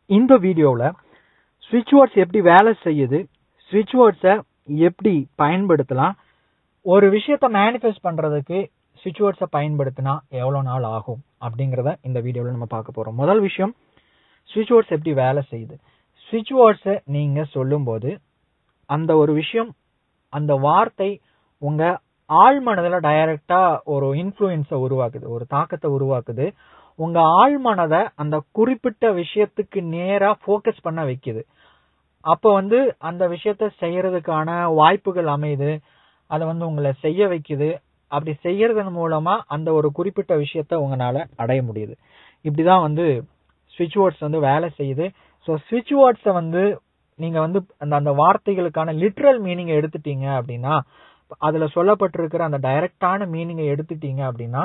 இந்த வீடியோவில் SwitchWords எப்படி வேலை செய்யுது, SwitchWordsஐ எப்படி பயன்படுத்தலாம், ஒரு விஷயத்தை மேனிஃபெஸ்ட் பண்ணுறதுக்கு SwitchWordsஐ பயன்படுத்தினா எவ்வளோ நாள் ஆகும் அப்படிங்கிறத இந்த வீடியோவில் நம்ம பார்க்க போகிறோம். முதல் விஷயம், SwitchWords எப்படி வேலை செய்யுது. SwitchWordsஐ நீங்கள் சொல்லும்போது அந்த ஒரு விஷயம், அந்த வார்த்தை உங்கள் ஆழ் மனதில் டைரக்டாக ஒரு இன்ஃப்ளூயன்ஸை உருவாக்குது, ஒரு தாக்கத்தை உருவாக்குது. உங்க ஆழ் மனதை அந்த குறிப்பிட்ட விஷயத்துக்கு நேரா ஃபோக்கஸ் பண்ண வைக்குது. அப்போ அந்த விஷயத்த செய்யறதுக்கான வாய்ப்புகள் அமையுது. அதை உங்களை செய்ய வைக்குது. அப்படி செய்யறதன் மூலமா அந்த ஒரு குறிப்பிட்ட விஷயத்த உங்களால அடைய முடியுது. இப்படிதான் SwitchWords வேலை செய்யுது. ஸோ SwitchWordsஐ நீங்க அந்த வார்த்தைகளுக்கான லிட்ரல் மீனிங்கை எடுத்துட்டீங்க அப்படின்னா, அதுல சொல்லப்பட்டிருக்கிற அந்த டைரக்டான மீனிங்கை எடுத்துட்டீங்க அப்படின்னா,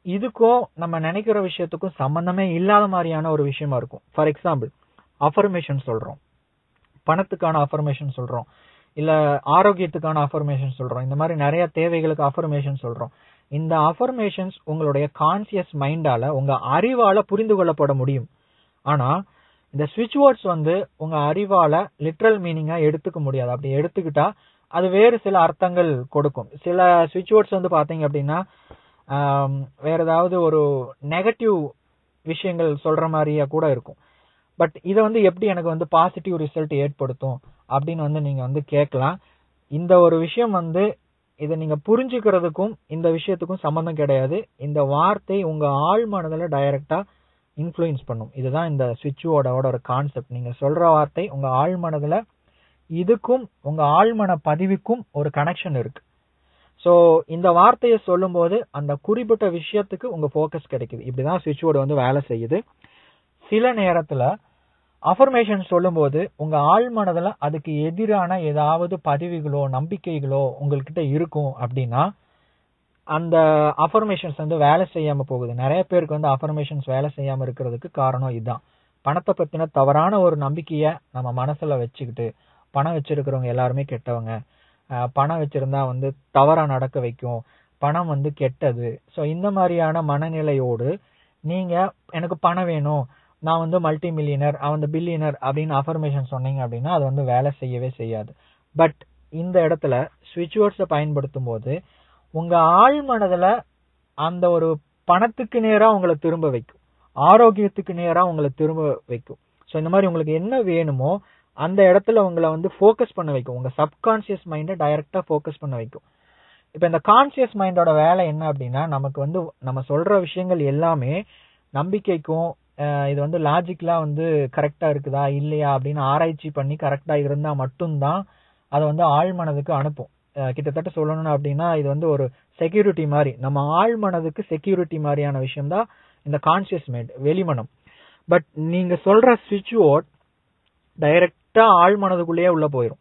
இதுக்கும் நம்ம நினைக்கிற விஷயத்துக்கும் சம்பந்தமே இல்லாத மாதிரியான ஒரு விஷயமா இருக்கும். ஃபார் எக்ஸாம்பிள், அஃபர்மேஷன் சொல்றோம், பணத்துக்கான அஃபர்மேஷன் சொல்றோம், இல்ல ஆரோக்கியத்துக்கான அஃபர்மேஷன் சொல்றோம். இந்த மாதிரி நிறைய தேவைகளுக்கு அஃபர்மேஷன் சொல்றோம். இந்த அஃபர்மேஷன்ஸ் உங்களுடைய கான்சியஸ் மைண்டால, உங்க அறிவால புரிந்து கொள்ளப்பட முடியும். ஆனா இந்த SwitchWords உங்க அறிவால லிட்ரல் மீனிங்கா எடுத்துக்க முடியாது. அப்படி எடுத்துக்கிட்டா அது வேறு சில அர்த்தங்கள் கொடுக்கும். சில SwitchWords பாத்தீங்க அப்படின்னா வேற ஏதாவது ஒரு நெகட்டிவ் விஷயங்கள் சொல்ற மாதிரியா கூட இருக்கும். பட் இதை எப்படி எனக்கு பாசிட்டிவ் ரிசல்ட் ஏற்படுத்தும் அப்படின்னு நீங்க கேட்கலாம். இந்த ஒரு விஷயம் இதை நீங்க புரிஞ்சுக்கிறதுக்கும் இந்த விஷயத்துக்கும் சம்பந்தம் கிடையாது. இந்த வார்த்தை உங்க ஆழ் மனதில் டைரக்டா இன்ஃப்ளூயன்ஸ் பண்ணும். இதுதான் இந்த SwitchWordsஓட ஒரு கான்செப்ட். நீங்க சொல்ற வார்த்தை உங்க ஆழ் மனதில், இதுக்கும் உங்க ஆழ்மன பதிவுக்கும் ஒரு கனெக்ஷன் இருக்கு. ஸோ இந்த வார்த்தையை சொல்லும் போது அந்த குறிப்பிட்ட விஷயத்துக்கு உங்க ஃபோக்கஸ் கிடைக்குது. இப்படிதான் SwitchWords வேலை செய்யுது. சில நேரத்துல அஃபர்மேஷன் சொல்லும் போது உங்க ஆழ் மனதுல அதுக்கு எதிரான ஏதாவது பதிவுகளோ நம்பிக்கைகளோ உங்ககிட்ட இருக்கும் அப்படின்னா அந்த அஃபர்மேஷன்ஸ் வேலை செய்யாம போகுது. நிறைய பேருக்கு அஃபர்மேஷன்ஸ் வேலை செய்யாம இருக்கிறதுக்கு காரணம் இதுதான். பணத்தை பத்தின தவறான ஒரு நம்பிக்கைய நம்ம மனசுல வச்சுக்கிட்டு, பணம் வச்சிருக்கிறவங்க எல்லாருமே கெட்டவங்க, பணம் வச்சிருந்தா தவறா நடக்க வைக்கும், பணம் கெட்டது. ஸோ இந்த மாதிரியான மனநிலையோடு நீங்க எனக்கு பணம் வேணும், நான் மல்டி மில்லியனர், பில்லியனர் அப்படின்னு அஃபர்மேஷன் சொன்னீங்க அப்படின்னா அது வேலை செய்யவே செய்யாது. பட் இந்த இடத்துல SwitchWordsஐ பயன்படுத்தும் போது உங்க ஆழ் மனதுல அந்த ஒரு பணத்துக்கு நேரா உங்களை திரும்ப வைக்கும், ஆரோக்கியத்துக்கு நேரா உங்களை திரும்ப வைக்கும். ஸோ இந்த மாதிரி உங்களுக்கு என்ன வேணுமோ அந்த இடத்துல உங்களை ஃபோக்கஸ் பண்ண வைக்கும். உங்க சப்கான்சியஸ் மைண்டை டைரக்டா ஃபோக்கஸ் பண்ண வைக்கும். இப்ப இந்த கான்சியஸ் மைண்டோட வேலை என்ன அப்படின்னா, நமக்கு நம்ம சொல்ற விஷயங்கள் எல்லாமே நம்பிக்கைக்கும் இது லாஜிக்கலா கரெக்டா இருக்குதா இல்லையா அப்படின்னு ஆராய்ச்சி பண்ணி கரெக்டா இருந்தா மட்டும்தான் அதை ஆழ் மனதுக்கு அனுப்பும். கிட்டத்தட்ட சொல்லணும் அப்படின்னா இது ஒரு செக்யூரிட்டி மாதிரி, நம்ம ஆழ் மனதுக்கு செக்யூரிட்டி மாதிரியான விஷயம் தான் இந்த கான்சியஸ் மைண்ட், வெளிமனம். பட் நீங்க சொல்ற SwitchWords டைரக்டா ஆழ் மனதுக்குள்ளேயே உள்ள போயிடும்.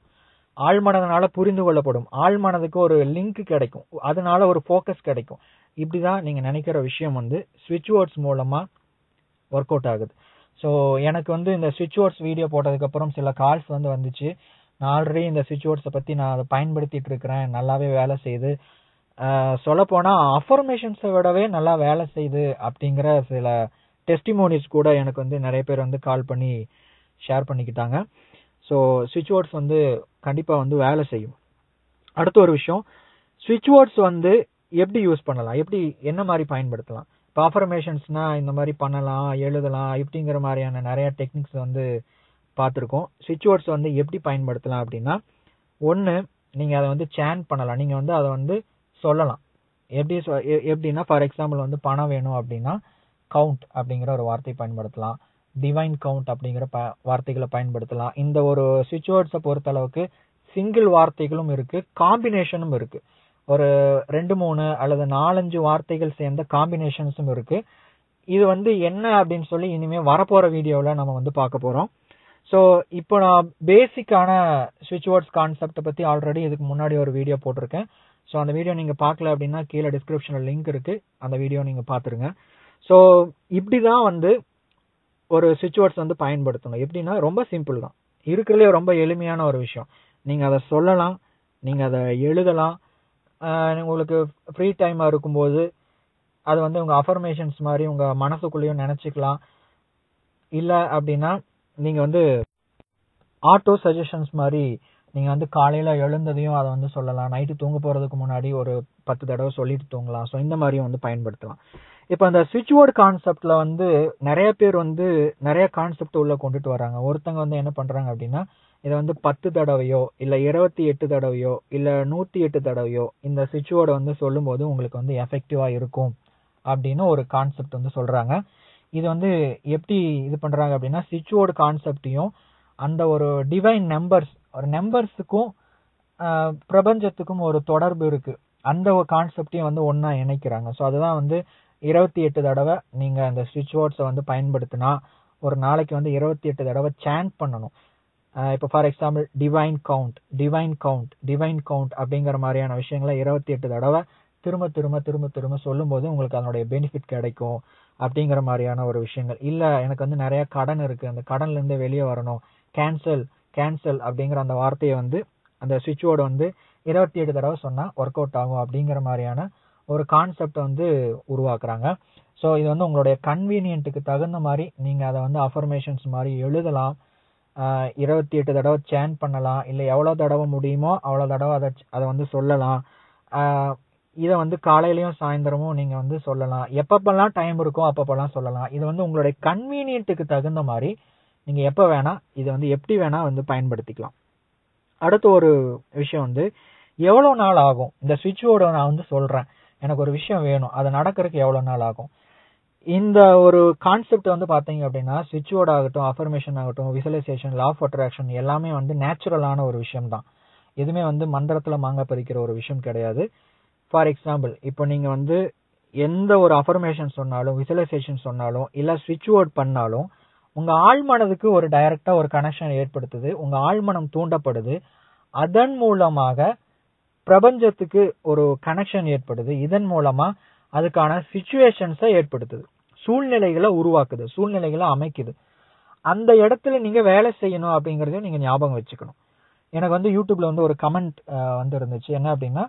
ஆழ் மனதனால புரிந்து கொள்ளப்படும், ஆழ் மனதுக்கு ஒரு லிங்க் கிடைக்கும், அதனால ஒரு ஃபோக்கஸ் கிடைக்கும். இப்படிதான் நீங்க நினைக்கிற விஷயம் SwitchWords மூலமா ஒர்க் அவுட் ஆகுது. ஸோ எனக்கு இந்த SwitchWords வீடியோ போட்டதுக்கு அப்புறம் சில கால்ஸ் வந்துச்சு. நான் ஆல்ரெடி இந்த SwitchWordsஐ பத்தி நான் அதை பயன்படுத்திட்டு இருக்கிறேன், நல்லாவே வேலை செய்யுது, சொல்ல போனா அஃபர்மேஷன்ஸை விடவே நல்லா வேலை செய்யுது அப்படிங்கிற சில டெஸ்டிமோனிஸ் கூட எனக்கு நிறைய பேர் கால் பண்ணி ஷேர் பண்ணிக்கிட்டாங்க. ஸோ SwitchWords கண்டிப்பா வேலை செய்யும். அடுத்த ஒரு விஷயம், SwitchWords எப்படி யூஸ் பண்ணலாம், எப்படி என்ன மாதிரி பயன்படுத்தலாம். இப்போ அஃபர்மேஷன்ஸ்னா இந்த மாதிரி பண்ணலாம், எழுதலாம், இப்படிங்கிற மாதிரியான நிறைய டெக்னிக்ஸ் பார்த்துருக்கோம். SwitchWords எப்படி பயன்படுத்தலாம் அப்படின்னா, ஒன்று நீங்க அதை சேன் பண்ணலாம். நீங்க அதை சொல்லலாம். எப்படின்னா ஃபார் எக்ஸாம்பிள் பணம் வேணும் அப்படின்னா கவுண்ட் அப்படிங்கிற ஒரு வார்த்தை பயன்படுத்தலாம், டிவைன் கவுண்ட் அப்படிங்கிற வார்த்தைகளை பயன்படுத்தலாம். இந்த ஒரு SwitchWordsஐ பொறுத்த அளவுக்கு சிங்கிள் வார்த்தைகளும் இருக்கு, காம்பினேஷனும் இருக்கு. ஒரு 2-3 அல்லது 4-5 வார்த்தைகள் சேர்ந்த காம்பினேஷன்ஸும் இருக்கு. இது என்ன அப்படின்னு சொல்லி இனிமே வரப்போற வீடியோல நம்ம பார்க்க போறோம். ஸோ இப்போ நான் பேசிக்கான SwitchWords கான்செப்டை பத்தி ஆல்ரெடி இதுக்கு முன்னாடி ஒரு வீடியோ போட்டிருக்கேன். ஸோ அந்த வீடியோ நீங்க பார்க்கல அப்படின்னா கீழே டிஸ்கிரிப்ஷன்ல லிங்க் இருக்கு, அந்த வீடியோ நீங்க பாத்துருங்க. ஸோ இப்படிதான் ஒரு SwitchWords பயன்படுத்தணும். எப்படின்னா ரொம்ப சிம்பிள் தான், இருக்கிறதுலே ரொம்ப எளிமையான ஒரு விஷயம். நீங்க அதை சொல்லலாம், நீங்க அதை எழுதலாம், உங்களுக்கு ஃப்ரீ டைமா இருக்கும்போது அது உங்க அஃபர்மேஷன்ஸ் மாதிரி உங்க மனசுக்குள்ளேயும் நினைச்சுக்கலாம். இல்ல அப்படின்னா நீங்க வந்து ஆட்டோ சஜஷன்ஸ் மாதிரி நீங்க வந்து காலையில எழுந்ததையும் அதை வந்து சொல்லலாம், நைட்டு தூங்க போறதுக்கு முன்னாடி ஒரு 10 தடவை சொல்லிட்டு தூங்கலாம். ஸோ இந்த மாதிரியும் வந்து பயன்படுத்தலாம். இப்போ அந்த ஸ்விட்ச் வேர்ட் கான்செப்ட்ல வந்து நிறைய பேர் வந்து நிறைய கான்செப்ட் உள்ள கொண்டுட்டு வராங்க. ஒருத்தங்க வந்து என்ன பண்றாங்க அப்படின்னா, இதை வந்து 10 தடவையோ இல்ல 28 தடவையோ இல்ல 108 தடவையோ இந்த ஸ்விட்ச் வேர்டை வந்து சொல்லும் போது உங்களுக்கு வந்து எஃபெக்டிவா இருக்கும் அப்படின்னு ஒரு கான்செப்ட் வந்து சொல்றாங்க. இது வந்து எப்படி இது பண்றாங்க அப்படின்னா, ஸ்விட்ச் வேர்டு கான்செப்டையும் அந்த ஒரு டிவைன் நம்பர்ஸ், ஒரு நம்பர்ஸுக்கும் பிரபஞ்சத்துக்கும் ஒரு தொடர்பு இருக்கு, அந்த ஒரு கான்செப்டையும் வந்து ஒன்னா இணைக்கிறாங்க. ஸோ அதுதான் வந்து 28 தடவை நீங்க அந்த ஸ்விட்ச் வேர்ட்ஸை வந்து பயன்படுத்தினா ஒரு நாளைக்கு வந்து 28 தடவை சாண்ட் பண்ணணும். இப்போ for example divine count, divine count, divine count அப்படிங்கிற மாதிரியான விஷயங்களை 28 தடவை திரும்ப திரும்ப திரும்ப திரும்ப சொல்லும் போது உங்களுக்கு அதனுடைய பெனிஃபிட் கிடைக்கும் அப்படிங்கிற மாதிரியான ஒரு விஷயங்கள். இல்ல எனக்கு வந்து நிறைய கடன் இருக்கு, அந்த கடன்ல இருந்து வெளியே வரணும், கேன்சல் கேன்சல் அப்படிங்கிற அந்த வார்த்தையை வந்து அந்த ஸ்விட்ச் வேர்டு வந்து 28 தடவை சொன்னா ஒர்க் அவுட் ஆகும் அப்படிங்கிற மாதிரியான ஒரு கான்செப்ட் வந்து உருவாக்குறாங்க. ஸோ இது வந்து உங்களுடைய கன்வீனியன்ட்டுக்கு தகுந்த மாதிரி நீங்க அதை வந்து அஃபர்மேஷன்ஸ் மாதிரி எழுதலாம், 28 தடவை சேன் பண்ணலாம், இல்லை எவ்வளவு தடவை முடியுமோ அவ்வளவு தடவை அதை வந்து சொல்லலாம். இதை வந்து காலையிலயும் சாயந்தரமும் நீங்க வந்து சொல்லலாம், எப்பப்பெல்லாம் டைம் இருக்கோ அப்பப்பெல்லாம் சொல்லலாம். இது வந்து உங்களுடைய கன்வீனியன்ட்டுக்கு தகுந்த மாதிரி நீங்க எப்ப வேணா இதை வந்து எப்படி வேணா வந்து பயன்படுத்திக்கலாம். அடுத்த ஒரு விஷயம் வந்து எவ்வளவு நாள் ஆகும் இந்த ஸ்விட்ச் வேர்டை நான் வந்து சொல்றேன், எனக்கு ஒரு விஷயம் வேணும், அது நடக்கிறதுக்கு எவ்வளவு நாள் ஆகும். இந்த ஒரு கான்செப்ட் வந்து பாத்தீங்க அப்படின்னா ஸ்விட்ச் வேர்ட் ஆகட்டும், அஃபர்மேஷன் ஆகட்டும், விசுவலைசேஷன், லா ஆஃப் அட்ராக்ஷன் எல்லாமே வந்து நேச்சுரலான ஒரு விஷயம் தான். எதுவுமே வந்து மந்திரத்துல மாங்க பறிக்கிற ஒரு விஷயம் கிடையாது. ஃபார் எக்ஸாம்பிள், இப்போ நீங்க வந்து எந்த ஒரு அஃபர்மேஷன் சொன்னாலும், விசுவலைசேஷன் சொன்னாலும், இல்ல ஸ்விட்ச் வேர்ட் பண்ணாலும் உங்க ஆழ்மனதுக்கு ஒரு டைரக்டா ஒரு கனெக்ஷன் ஏற்படுத்துது, உங்க ஆழ்மனம் தூண்டப்படுது, அதன் மூலமாக பிரபஞ்சத்துக்கு ஒரு கனெக்ஷன் ஏற்படுது, இதன் மூலமா அதுக்கான சிச்சுவேஷன்ஸை ஏற்படுத்துது, சூழ்நிலைகளை உருவாக்குது, சூழ்நிலைகளை அமைக்குது. அந்த இடத்துல நீங்க வேலை செய்யணும் அப்படிங்கறதையும் நீங்க ஞாபகம் வச்சுக்கணும். எனக்கு வந்து யூடியூப்ல வந்து ஒரு கமெண்ட் வந்து இருந்துச்சு, என்ன அப்படின்னா,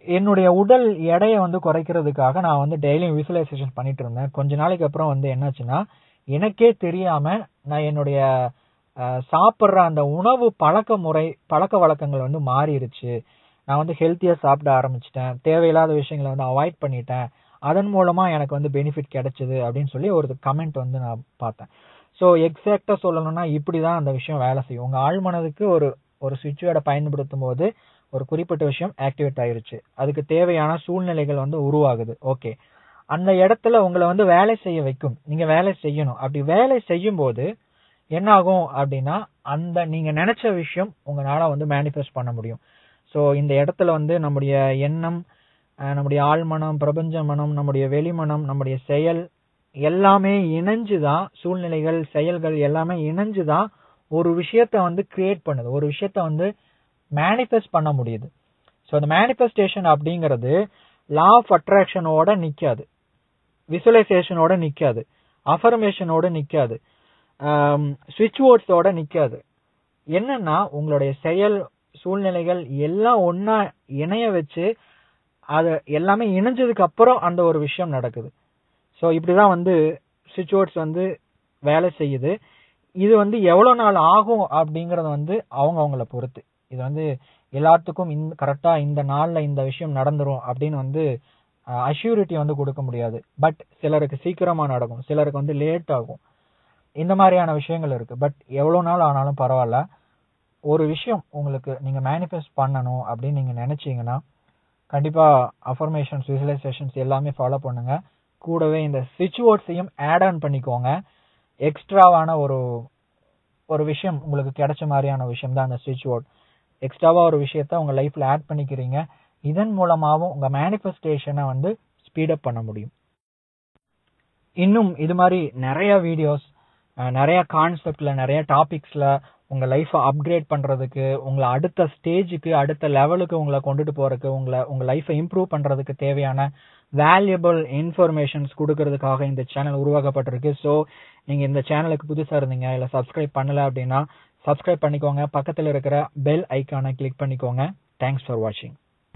என்னுடைய உடல் எடையை வந்து குறைக்கிறதுக்காக நான் வந்து டெய்லியும் விசுவலைசேஷன் பண்ணிட்டு இருந்தேன். கொஞ்ச நாளைக்கு அப்புறம் வந்து என்னாச்சுன்னா, எனக்கே தெரியாம நான் என்னுடைய சாப்பிட்ற அந்த உணவு பழக்க வழக்கங்கள் வந்து மாறிடுச்சு. நான் வந்து ஹெல்த்தியா சாப்பிட ஆரம்பிச்சிட்டேன், தேவையில்லாத விஷயங்களை வந்து அவாய்ட் பண்ணிட்டேன், அதன் மூலமா எனக்கு வந்து பெனிஃபிட் கிடைச்சது அப்படின்னு சொல்லி ஒரு கமெண்ட் வந்து நான் பார்த்தேன். ஸோ எக்ஸாக்டா சொல்லணும்னா இப்படிதான் அந்த விஷயம் வேலை செய்யும். உங்க ஆழ்மனதுக்கு ஒரு ஸ்விட்ச் வேர்டை பயன்படுத்தும் போது ஒரு குறிப்பிட்ட விஷயம் ஆக்டிவேட் ஆயிருச்சு, அதுக்கு தேவையான சூழ்நிலைகள் வந்து உருவாகுது. ஓகே, அந்த இடத்துல உங்களை வந்து வேலை செய்ய வைக்கும், நீங்க வேலை செய்யணும். அப்படி வேலை செய்யும் போது என்ன ஆகும் அப்படின்னா, அந்த நீங்க நினைச்ச விஷயம் உங்களால வந்து மேனிஃபெஸ்ட் பண்ண முடியும். ஸோ இந்த இடத்துல வந்து நம்முடைய எண்ணம், நம்முடைய ஆழ்மனம், பிரபஞ்ச மனம், நம்முடைய வெளிமனம், நம்முடைய செயல் எல்லாமே இணைஞ்சுதான், சூழ்நிலைகள், செயல்கள் எல்லாமே இணைஞ்சுதான் ஒரு விஷயத்த வந்து கிரியேட் பண்ணுது, ஒரு விஷயத்த வந்து மேனிஃபெஸ்ட் பண்ண முடியுது. ஸோ அந்த மேனிஃபெஸ்டேஷன் அப்படிங்கிறது லா ஆஃப் அட்ராக்ஷனோட நிக்காது, விசுவலைசேஷனோட நிக்காது, அஃபர்மேஷனோட நிக்காது, ஸ்விட்ச் வேர்ட்ஸோட நிக்காது. என்னன்னா உங்களுடைய செயல், சூழ்நிலைகள் எல்லாம் ஒன்னா இணைய வச்சு அது எல்லாமே இணைஞ்சதுக்கு அப்புறம் அந்த ஒரு விஷயம் நடக்குது. ஸோ இப்படிதான் வந்து ஸ்விட்ச் வேர்ட்ஸ் வந்து வேலை செய்யுது. இது வந்து எவ்வளவு நாள் ஆகும் அப்படிங்கறது வந்து அவங்கள பொறுத்து. இது வந்து எல்லாத்துக்கும் கரெக்டா இந்த நாள்ல இந்த விஷயம் நடந்துரும் அப்படின்னு வந்து அஷ்யூரிட்டி வந்து கொடுக்க முடியாது. பட் சிலருக்கு சீக்கிரமா நடக்கும், சிலருக்கு வந்து லேட் ஆகும், இந்த மாதிரியான விஷயங்கள் இருக்கு. பட் எவ்வளவு நாள் ஆனாலும் பரவாயில்ல, ஒரு விஷயம் உங்களுக்கு நீங்க மேனிஃபெஸ்ட் பண்ணணும் அப்படின்னு நீங்க நினைச்சீங்கன்னா கண்டிப்பா அஃபர்மேஷன்ஸ், விசுவலைசேஷன்ஸ் எல்லாமே ஃபாலோ பண்ணுங்க. கூடவே இந்த ஸ்விட்ச் வேர்ட்ஸையும் ஆட் ஆன் பண்ணிக்கோங்க. எக்ஸ்ட்ராவான ஒரு விஷயம் உங்களுக்கு கிடைச்ச மாதிரியான விஷயம் தான் அந்த ஸ்விட்ச் வேர்ட். எக்ஸ்ட்ராவா ஒரு விஷயத்த உங்க லைஃப்ல ஆட் பண்ணிக்கிறீங்க, இதன் மூலமாவும் உங்க மேனிஃபெஸ்டேஷனை வந்து ஸ்பீடப் பண்ண முடியும். இன்னும் இது மாதிரி நிறைய வீடியோஸ், நிறைய கான்செப்ட்ல, நிறைய டாபிக்ஸ்ல உங்க லைஃபை அப்கிரேட் பண்றதுக்கு, உங்களை அடுத்த ஸ்டேஜுக்கு, அடுத்த லெவலுக்கு உங்களை கொண்டுட்டு போறதுக்கு, உங்க லைஃபை இம்ப்ரூவ் பண்றதுக்கு தேவையான வேல்யூபிள் இன்ஃபர்மேஷன்ஸ் கொடுக்கறதுக்காக இந்த சேனல் உருவாக்கப்பட்டிருக்கு. ஸோ நீங்க இந்த சேனலுக்கு புதுசா இருந்தீங்க, இல்ல சப்ஸ்கிரைப் பண்ணல அப்படின்னா சப்ஸ்கிரைப் பண்ணிக்கோங்க, பக்கத்துல இருக்கிற பெல் ஐக்கானை கிளிக் பண்ணிக்கோங்க. தேங்க்ஸ் ஃபார் வாட்சிங்.